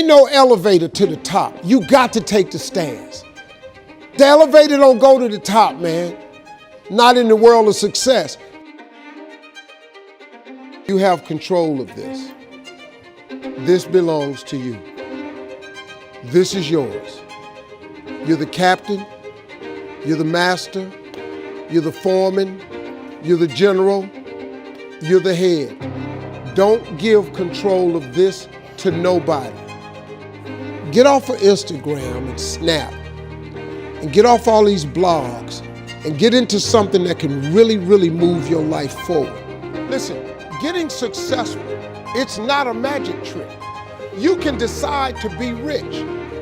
Ain't no elevator to the top. You got to take the stairs. The elevator don't go to the top, man. Not in the world of success. You have control of this. This belongs to you. This is yours. You're the captain. You're the master. You're the foreman. You're the general. You're the head. Don't give control of this to nobody. Get off of Instagram and Snap and get off all these blogs and get into something that can really, really move your life forward. Listen, getting successful, it's not a magic trick. You can decide to be rich.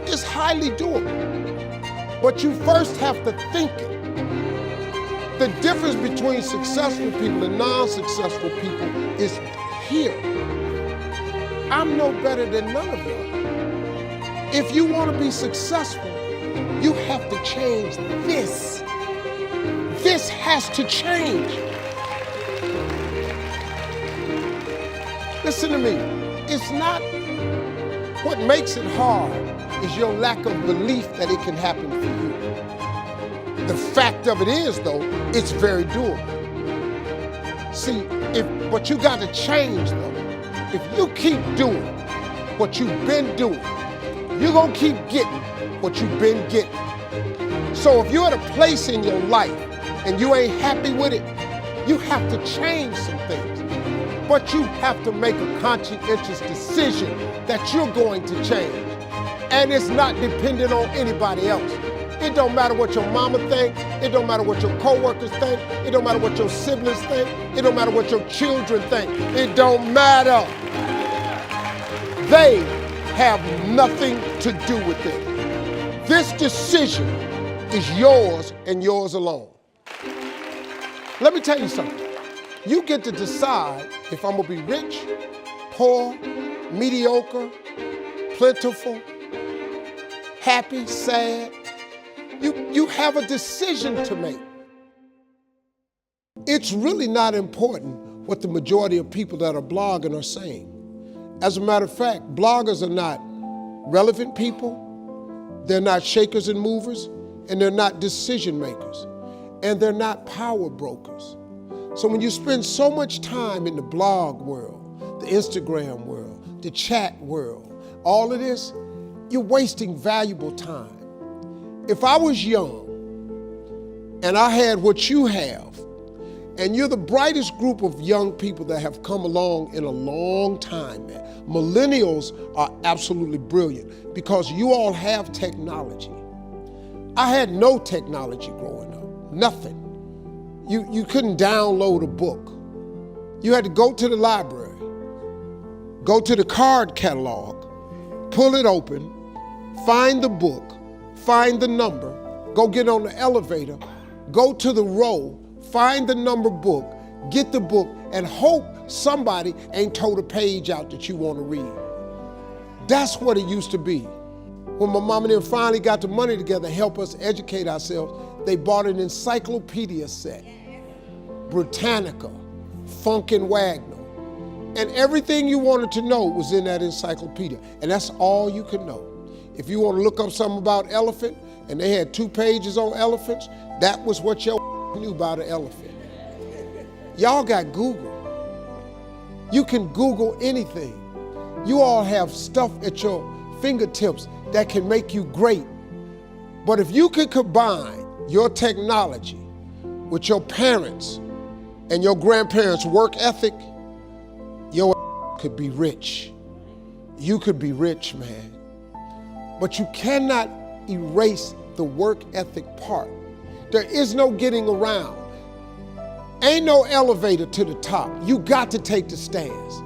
It's highly doable. But you first have to think it. The difference between successful people and non-successful people is here. I'm no better than none of y'all. If you want to be successful, you have to change this. This has to change. Listen to me. It's not what makes it hard is your lack of belief that it can happen for you. The fact of it is, though, it's very doable. See, but you got to change, though. If you keep doing what you've been doing, you're going to keep getting what you've been getting. So if you're at a place in your life and you ain't happy with it, you have to change some things. But you have to make a conscientious decision that you're going to change. And it's not dependent on anybody else. It don't matter what your mama think. It don't matter what your coworkers think. It don't matter what your siblings think. It don't matter what your children think. It don't matter. They have nothing to do with it. This decision is yours and yours alone. Let me tell you something. You get to decide if I'm gonna be rich, poor, mediocre, plentiful, happy, sad. You have a decision to make. It's really not important what the majority of people that are blogging are saying. As a matter of fact, bloggers are not relevant people, they're not shakers and movers, and they're not decision makers, and they're not power brokers. So when you spend so much time in the blog world, the Instagram world, the chat world, all of this, you're wasting valuable time. If I was young and I had what you have, and you're the brightest group of young people that have come along in a long time, man. Millennials are absolutely brilliant because you all have technology. I had no technology growing up, nothing. You couldn't download a book. You had to go to the library, go to the card catalog, pull it open, find the book, find the number, go get on the elevator, go to the row, find the number book, get the book, and hope somebody ain't told a page out that you want to read. That's what it used to be. When my mom and them finally got the money together to help us educate ourselves, they bought an encyclopedia set, Britannica, Funkin' Wagner, and everything you wanted to know was in that encyclopedia, and that's all you could know. If you want to look up something about elephant, and they had 2 pages on elephants, that was what your knew about an elephant. Y'all got Google. You can Google anything. You all have stuff at your fingertips that can make you great. But if you can combine your technology with your parents and your grandparents' work ethic, your could be rich. You could be rich, man. But you cannot erase the work ethic part. There is no getting around. Ain't no elevator to the top. You got to take the stairs.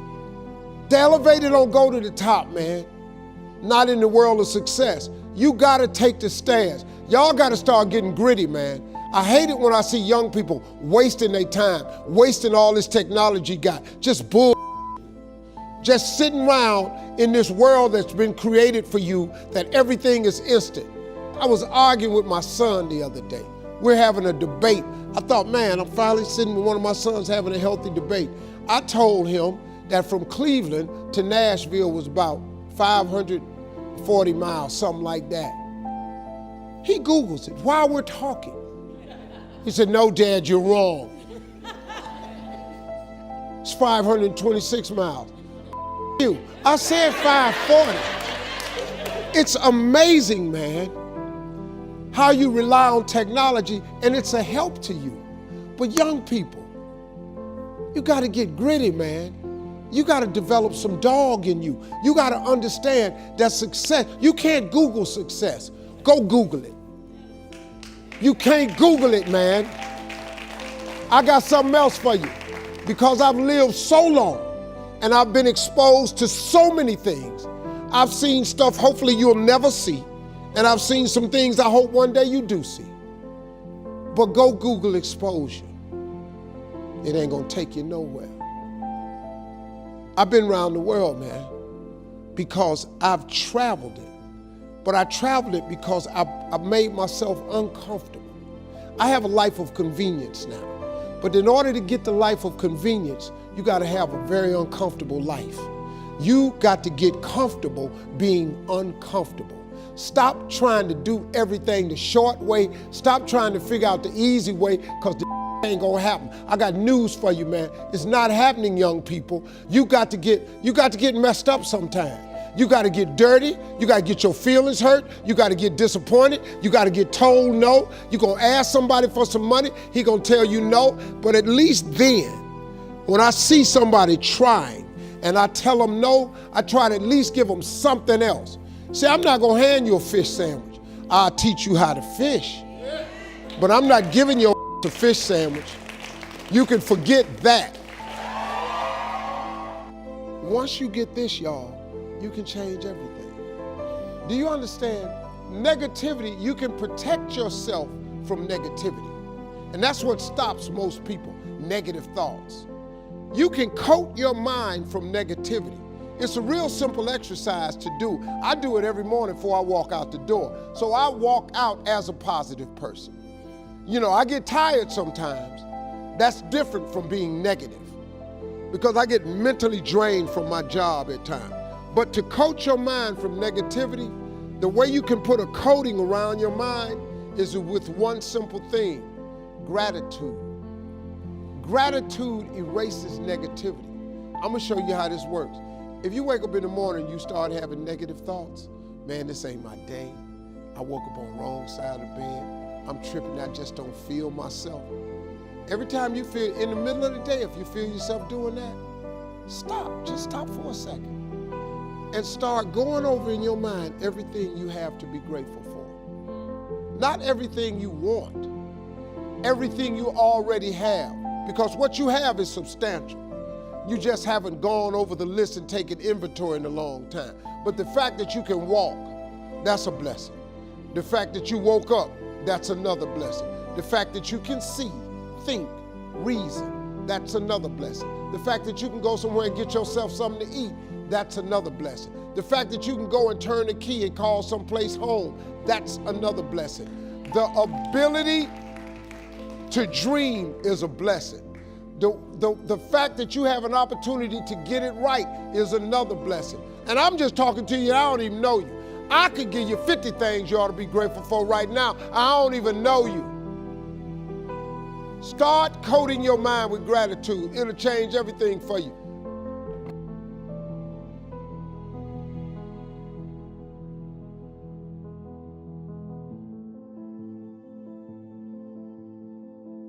The elevator don't go to the top, man. Not in the world of success. You got to take the stairs. Y'all got to start getting gritty, man. I hate it when I see young people wasting their time, wasting all this technology got, just bull. Just sitting around in this world that's been created for you that everything is instant. I was arguing with my son the other day. We're having a debate. I thought, man, I'm finally sitting with one of my sons having a healthy debate. I told him that from Cleveland to Nashville was about 500 40 miles, something like that. He Googles it while we're talking. He said, no, Dad, you're wrong. It's 526 miles. You. I said 540. It's amazing, man, how you rely on technology and it's a help to you. But young people, you got to get gritty, man. You got to develop some dog in you. You got to understand that success, you can't Google success. Go Google it. You can't Google it, man. I got something else for you. Because I've lived so long and I've been exposed to so many things. I've seen stuff hopefully you'll never see. And I've seen some things I hope one day you do see. But go Google exposure. It ain't gonna take you nowhere. I've been around the world, man, because I've traveled it. But I traveled it because I made myself uncomfortable. I have a life of convenience now. But in order to get the life of convenience, you gotta have a very uncomfortable life. You got to get comfortable being uncomfortable. Stop trying to do everything the short way. Stop trying to figure out the easy way, because the ain't gonna happen. I got news for you, man. It's not happening, young people. You got to get messed up sometime. You got to get dirty. You got to get your feelings hurt. You got to get disappointed. You got to get told no. You're going to ask somebody for some money. He going to tell you no. But at least then, when I see somebody trying and I tell them no, I try to at least give them something else. See, I'm not going to hand you a fish sandwich. I'll teach you how to fish. But I'm not giving you a fish sandwich. You can forget that. Once you get this, y'all, you can change everything. Do you understand? Negativity, you can protect yourself from negativity. And that's what stops most people, negative thoughts. You can coat your mind from negativity. It's a real simple exercise to do. I do it every morning before I walk out the door. So I walk out as a positive person. You know, I get tired sometimes. That's different from being negative, because I get mentally drained from my job at times. But to coat your mind from negativity, the way you can put a coating around your mind is with one simple thing: gratitude. Gratitude erases negativity. I'm gonna show you how this works. If you wake up in the morning and you start having negative thoughts, man, this ain't my day. I woke up on the wrong side of the bed. I'm tripping, I just don't feel myself. Every time you feel, in the middle of the day, if you feel yourself doing that, stop, just stop for a second. And start going over in your mind everything you have to be grateful for. Not everything you want, everything you already have. Because what you have is substantial. You just haven't gone over the list and taken inventory in a long time. But the fact that you can walk, that's a blessing. The fact that you woke up, that's another blessing. The fact that you can see, think, reason, that's another blessing. The fact that you can go somewhere and get yourself something to eat, that's another blessing. The fact that you can go and turn the key and call someplace home, that's another blessing. The ability to dream is a blessing. The fact that you have an opportunity to get it right is another blessing. And I'm just talking to you, I don't even know you. I could give you 50 things you ought to be grateful for right now. I don't even know you. Start coating your mind with gratitude. It'll change everything for you.